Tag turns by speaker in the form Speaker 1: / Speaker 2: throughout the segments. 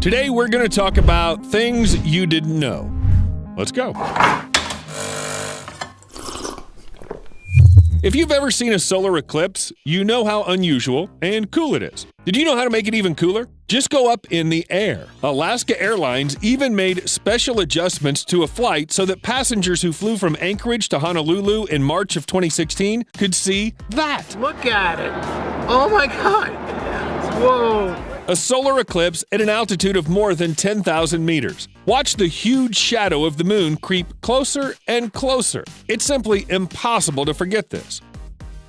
Speaker 1: Today we're going to talk about things you didn't know. Let's go. If you've ever seen a solar eclipse, you know how unusual and cool it is. Did you know how to make it even cooler? Just go up in the air. Alaska Airlines even made special adjustments to a flight so that passengers who flew from Anchorage to Honolulu in March of 2016 could see that.
Speaker 2: Look at it. Oh my God. Whoa.
Speaker 1: A solar eclipse at an altitude of more than 10,000 meters. Watch the huge shadow of the moon creep closer and closer. It's simply impossible to forget this.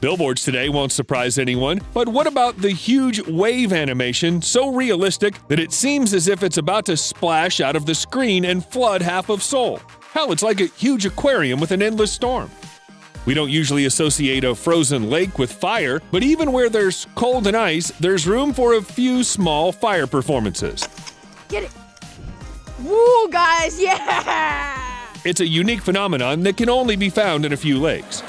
Speaker 1: Billboards today won't surprise anyone, but what about the huge wave animation so realistic that it seems as if it's about to splash out of the screen and flood half of Seoul? Hell, it's like a huge aquarium with an endless storm. We don't usually associate a frozen lake with fire, but even where there's cold and ice, there's room for a few small fire performances.
Speaker 3: Get it! Woo, guys, yeah!
Speaker 1: It's a unique phenomenon that can only be found in a few lakes.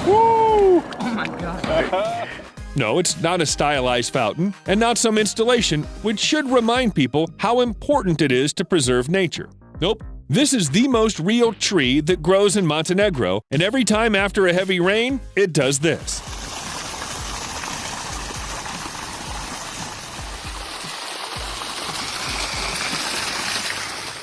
Speaker 1: Woo!
Speaker 2: Oh my God.
Speaker 1: No, it's not a stylized fountain, and not some installation, which should remind people how important it is to preserve nature. Nope. This is the most real tree that grows in Montenegro, and every time after a heavy rain, it does this.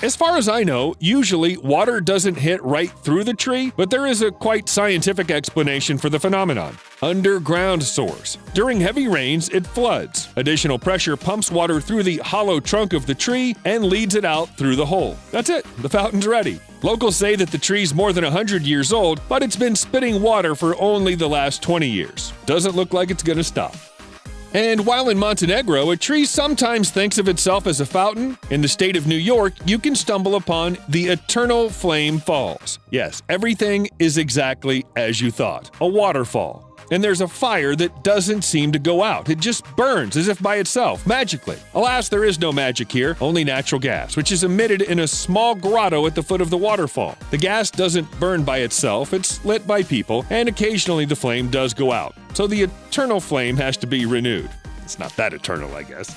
Speaker 1: As far as I know, usually water doesn't hit right through the tree, but there is a quite scientific explanation for the phenomenon. Underground source. During heavy rains, it floods. Additional pressure pumps water through the hollow trunk of the tree and leads it out through the hole. That's it. The fountain's ready. Locals say that the tree's more than 100 years old, but it's been spitting water for only the last 20 years. Doesn't look like it's gonna stop. And while in Montenegro, a tree sometimes thinks of itself as a fountain, in the state of New York, you can stumble upon the Eternal Flame Falls. Yes, everything is exactly as you thought, a waterfall. And there's a fire that doesn't seem to go out. It just burns as if by itself, magically. Alas, there is no magic here, only natural gas, which is emitted in a small grotto at the foot of the waterfall. The gas doesn't burn by itself, it's lit by people, and occasionally the flame does go out. So the eternal flame has to be renewed. It's not that eternal, I guess.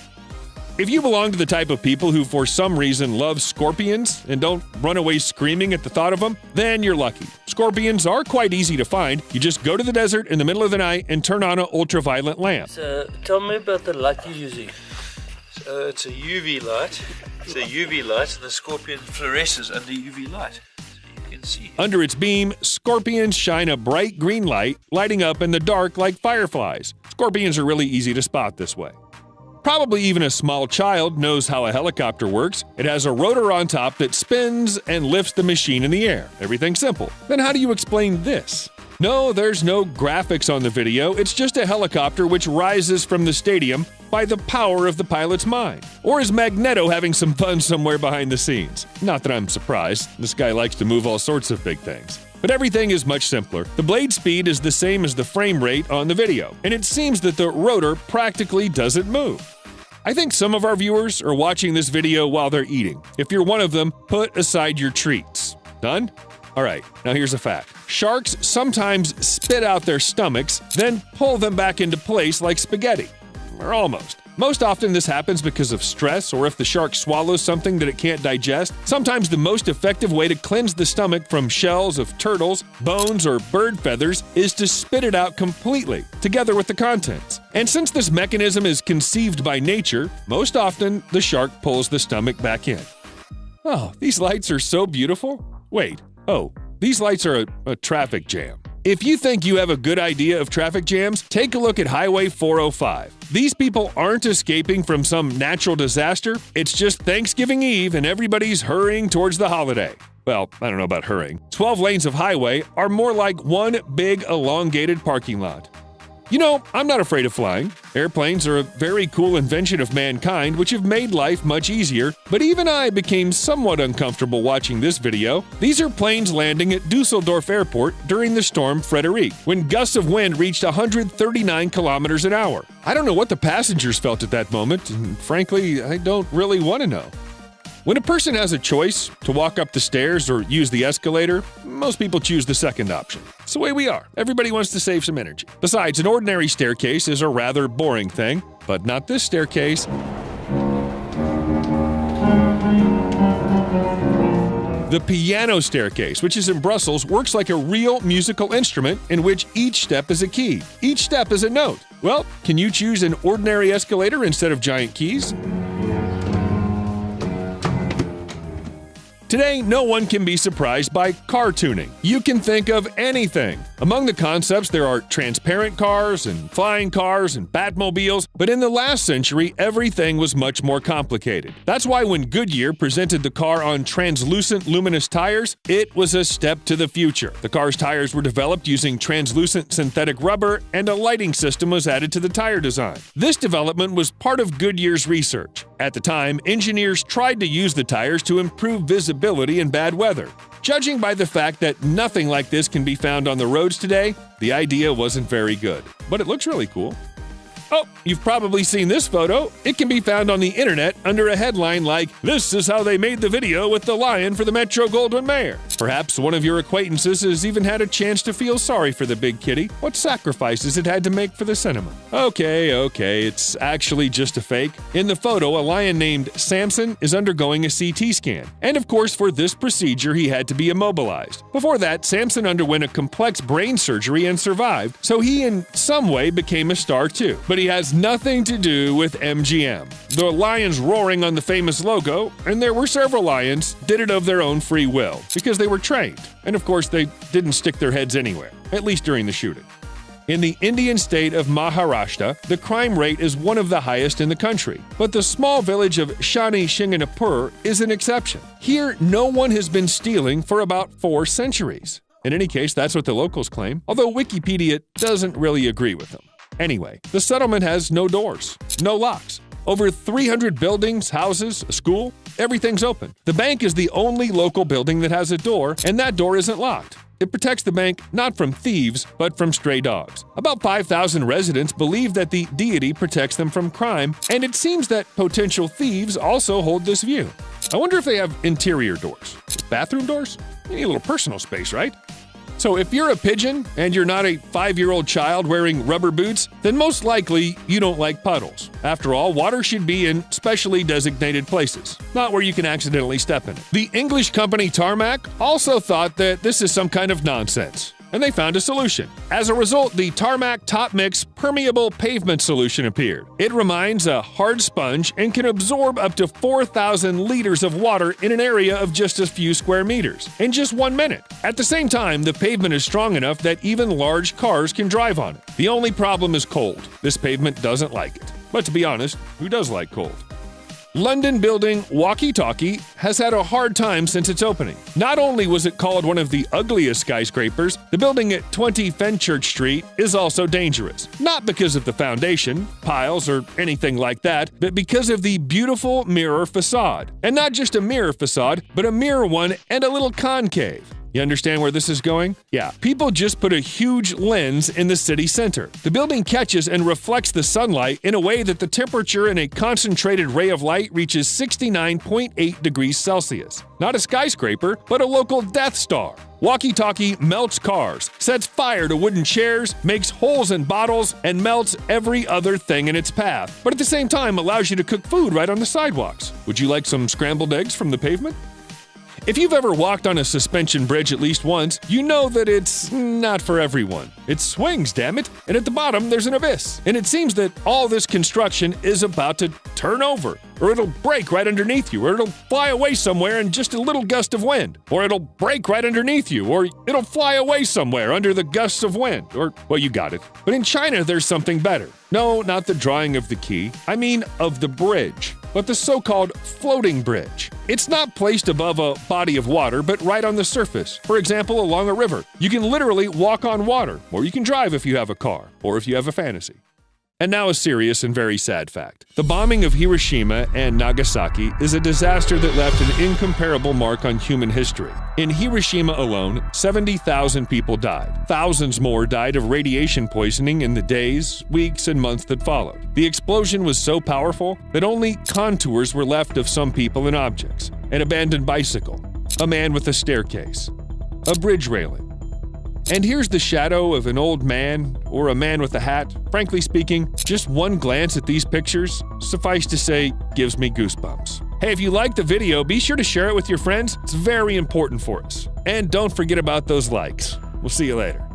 Speaker 1: If you belong to the type of people who for some reason love scorpions and don't run away screaming at the thought of them, then you're lucky. Scorpions are quite easy to find. You just go to the desert in the middle of the night and turn on an ultraviolet lamp.
Speaker 4: So tell me about the light you're using. So it's a UV light. It's a UV light and the scorpion fluoresces under UV light. See.
Speaker 1: Under its beam, scorpions shine a bright green light, lighting up in the dark like fireflies. Scorpions are really easy to spot this way. Probably even a small child knows how a helicopter works. It has a rotor on top that spins and lifts the machine in the air. Everything's simple. Then how do you explain this? No, there's no graphics on the video. It's just a helicopter which rises from the stadium by the power of the pilot's mind. Or is Magneto having some fun somewhere behind the scenes? Not that I'm surprised. This guy likes to move all sorts of big things. But everything is much simpler. The blade speed is the same as the frame rate on the video, and it seems that the rotor practically doesn't move. I think some of our viewers are watching this video while they're eating. If you're one of them, put aside your treats. Done? Alright, now here's a fact. Sharks sometimes spit out their stomachs, then pull them back into place like spaghetti. Or almost. Most often this happens because of stress or if the shark swallows something that it can't digest. Sometimes the most effective way to cleanse the stomach from shells of turtles, bones, or bird feathers is to spit it out completely, together with the contents. And since this mechanism is conceived by nature, most often the shark pulls the stomach back in. Oh, these lights are so beautiful. Wait, oh, these lights are a traffic jam. If you think you have a good idea of traffic jams, take a look at Highway 405. These people aren't escaping from some natural disaster. It's just Thanksgiving Eve and everybody's hurrying towards the holiday. Well, I don't know about hurrying. 12 lanes of highway are more like one big elongated parking lot. You know, I'm not afraid of flying. Airplanes are a very cool invention of mankind which have made life much easier, but even I became somewhat uncomfortable watching this video. These are planes landing at Dusseldorf Airport during the storm Frederic, when gusts of wind reached 139 kilometers an hour. I don't know what the passengers felt at that moment, and frankly, I don't really want to know. When a person has a choice to walk up the stairs or use the escalator, most people choose the second option. It's the way we are. Everybody wants to save some energy. Besides, an ordinary staircase is a rather boring thing, but not this staircase. The piano staircase, which is in Brussels, works like a real musical instrument in which each step is a key. Each step is a note. Well, can you choose an ordinary escalator instead of giant keys? Today, no one can be surprised by car tuning. You can think of anything. Among the concepts, there are transparent cars and flying cars and Batmobiles, but in the last century, everything was much more complicated. That's why when Goodyear presented the car on translucent luminous tires, it was a step to the future. The car's tires were developed using translucent synthetic rubber, and a lighting system was added to the tire design. This development was part of Goodyear's research. At the time, engineers tried to use the tires to improve visibility in bad weather. Judging by the fact that nothing like this can be found on the roads today, the idea wasn't very good. But it looks really cool. Oh, you've probably seen this photo. It can be found on the internet under a headline like, "This is how they made the video with the lion for the Metro-Goldwyn-Mayer." Perhaps one of your acquaintances has even had a chance to feel sorry for the big kitty. What sacrifices it had to make for the cinema. Okay, it's actually just a fake. In the photo, a lion named Samson is undergoing a CT scan. And of course, for this procedure, he had to be immobilized. Before that, Samson underwent a complex brain surgery and survived, so he in some way became a star too. But he has nothing to do with MGM. The lions roaring on the famous logo, and there were several lions, did it of their own free will, because they were trained. And of course, they didn't stick their heads anywhere, at least during the shooting. In the Indian state of Maharashtra, the crime rate is one of the highest in the country. But the small village of Shani Shinganapur is an exception. Here, no one has been stealing for about 4 centuries. In any case, that's what the locals claim, although Wikipedia doesn't really agree with them. Anyway, the settlement has no doors, no locks. Over 300 buildings, houses, a school, everything's open. The bank is the only local building that has a door, and that door isn't locked. It protects the bank not from thieves, but from stray dogs. About 5,000 residents believe that the deity protects them from crime, and it seems that potential thieves also hold this view. I wonder if they have interior doors. Bathroom doors? You need a little personal space, right? So if you're a pigeon and you're not a 5-year-old child wearing rubber boots, then most likely you don't like puddles. After all, water should be in specially designated places, not where you can accidentally step in it. The English company Tarmac also thought that this is some kind of nonsense, and they found a solution. As a result, the Tarmac Top Mix Permeable Pavement Solution appeared. It reminds a hard sponge and can absorb up to 4,000 liters of water in an area of just a few square meters in just 1 minute. At the same time, the pavement is strong enough that even large cars can drive on it. The only problem is cold. This pavement doesn't like it. But to be honest, who does like cold? London building Walkie Talkie has had a hard time since its opening. Not only was it called one of the ugliest skyscrapers, the building at 20 Fenchurch Street is also dangerous. Not because of the foundation, piles, or anything like that, but because of the beautiful mirror facade. And not just a mirror facade, but a mirror one and a little concave. You understand where this is going? Yeah, people just put a huge lens in the city center. The building catches and reflects the sunlight in a way that the temperature in a concentrated ray of light reaches 69.8 degrees Celsius. Not a skyscraper, but a local Death Star. Walkie Talkie melts cars, sets fire to wooden chairs, makes holes in bottles, and melts every other thing in its path. But at the same time allows you to cook food right on the sidewalks. Would you like some scrambled eggs from the pavement? If you've ever walked on a suspension bridge at least once, you know that it's not for everyone. It swings, damn it, and at the bottom there's an abyss. And it seems that all this construction is about to turn over, or it'll break right underneath you, or it'll fly away somewhere in just a little gust of wind, or it'll break right underneath you, or it'll fly away somewhere under the gusts of wind, or, well, you got it. But in China, there's something better. No, not the drawing of the key. I mean of the bridge, but the so-called floating bridge. It's not placed above a body of water, but right on the surface. For example, along a river. You can literally walk on water, or you can drive if you have a car, or if you have a fantasy. And now a serious and very sad fact. The bombing of Hiroshima and Nagasaki is a disaster that left an incomparable mark on human history. In Hiroshima alone, 70,000 people died. Thousands more died of radiation poisoning in the days, weeks, and months that followed. The explosion was so powerful that only contours were left of some people and objects. An abandoned bicycle, a man with a staircase, a bridge railing. And here's the shadow of an old man or a man with a hat. Frankly speaking, just one glance at these pictures, suffice to say, gives me goosebumps. Hey, if you liked the video, be sure to share it with your friends. It's very important for us. And don't forget about those likes. We'll see you later.